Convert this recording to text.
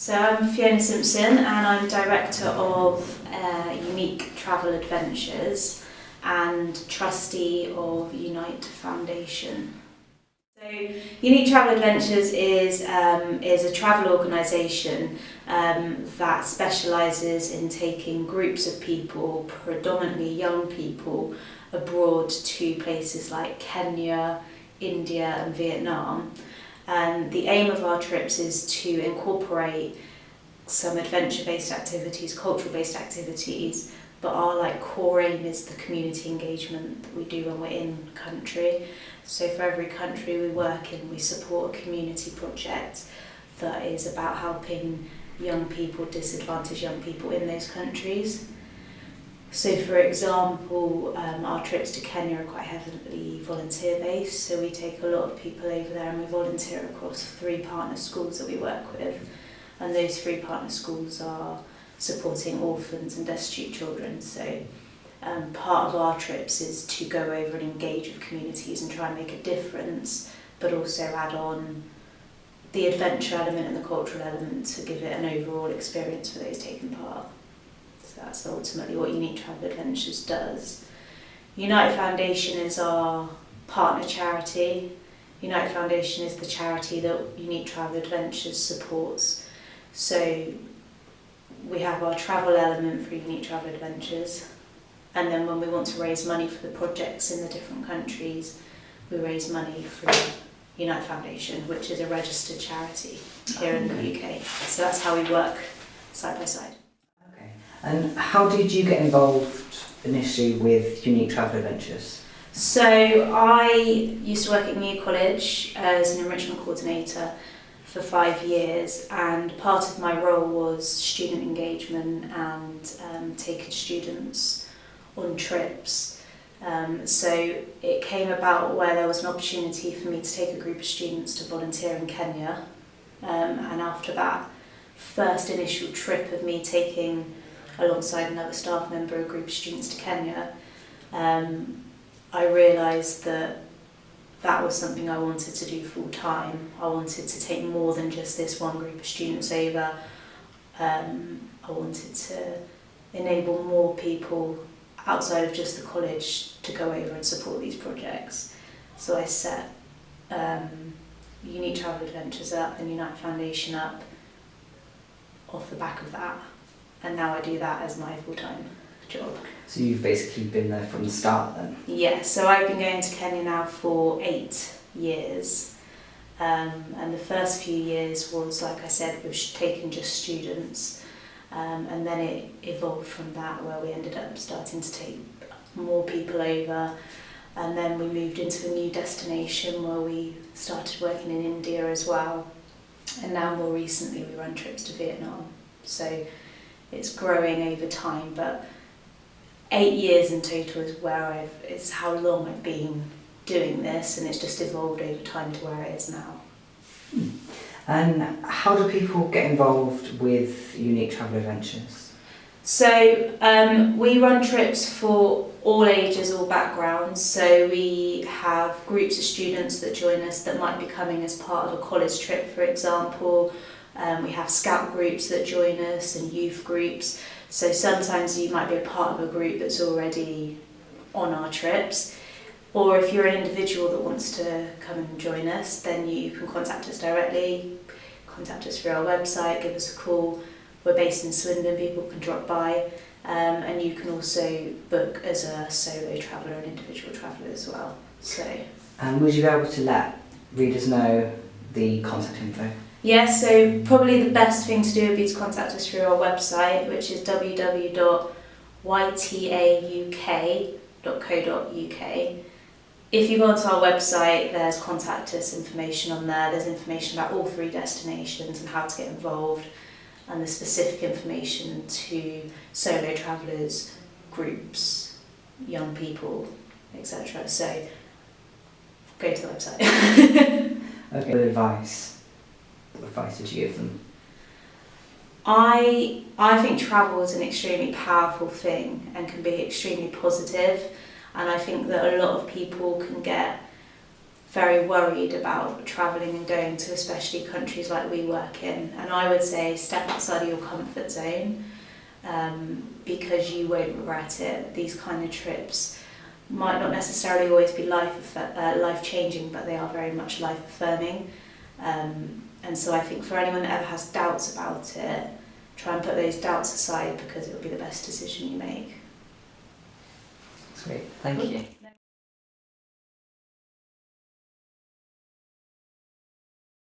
So I'm Fiona Simpson and I'm Director of Younique Travel Adventures and Trustee of Younique Foundation. So Younique Travel Adventures is a travel organisation that specialises in taking groups of people, predominantly young people, abroad to places like Kenya, India and Vietnam. And the aim of our trips is to incorporate some adventure-based activities, cultural-based activities, but our core aim is the community engagement that we do when we're in country. So for every country we work in, we support a community project that is about helping young people, disadvantaged young people in those countries. So for example, our trips to Kenya are quite heavily volunteer based, so we take a lot of people over there and we volunteer across 3 partner schools that we work with, and those 3 partner schools are supporting orphans and destitute children. So part of our trips is to go over and engage with communities and try and make a difference, but also add on the adventure element and the cultural element to give it an overall experience for those taking part. So that's ultimately what Younique Travel Adventures does. Younique Foundation is our partner charity. Younique Foundation is the charity that Younique Travel Adventures supports. So we have our travel element for Younique Travel Adventures, and then when we want to raise money for the projects in the different countries, we raise money through Younique Foundation, which is a registered charity here in the UK. So that's how we work side by side. And how did you get involved initially with Younique Travel Adventures? So I used to work at New College as an enrichment coordinator for 5 years, and part of my role was student engagement and taking students on trips. So it came about where there was an opportunity for me to take a group of students to volunteer in Kenya, and after that first initial trip of me taking alongside another staff member, a group of students to Kenya, I realised that that was something I wanted to do full time. I wanted to take more than just this one group of students over. I wanted to enable more people outside of just the college to go over and support these projects. So I set Younique Travel Adventures up and Younique Foundation up off the back of that. And now I do that as my full-time job. So you've basically been there from the start then? Yeah, so I've been going to Kenya now for 8 years. And the first few years was, like I said, we were taking just students. And then it evolved from that, where we ended up starting to take more people over. And then we moved into a new destination where we started working in India as well. And now more recently we run trips to Vietnam. So it's growing over time, but 8 years in total is how long I've been doing this, and it's just evolved over time to where it is now. And how do people get involved with Younique Travel Adventures? So we run trips for all ages, all backgrounds. So we have groups of students that join us that might be coming as part of a college trip, for example. We have scout groups that join us and youth groups. So sometimes you might be a part of a group that's already on our trips. Or if you're an individual that wants to come and join us, then you can contact us directly, contact us through our website, give us a call. We're based in Swindon, people can drop by. And you can also book as a solo traveller and individual traveller as well. And would you be able to let readers know the contact info? Yeah, so probably the best thing to do would be to contact us through our website, which is www.ytauk.co.uk. If you go onto our website, there's contact us information on there. There's information about all 3 destinations and how to get involved, and the specific information to solo travellers, groups, young people, etc. So go to the website. Okay. What advice did you give them? I think travel is an extremely powerful thing and can be extremely positive, and I think that a lot of people can get very worried about travelling and going to especially countries like we work in. And I would say step outside of your comfort zone, because you won't regret it. These kind of trips might not necessarily always be life-changing, but they are very much life-affirming. And so I think for anyone that ever has doubts about it, try and put those doubts aside, because it will be the best decision you make. Sweet, thank you.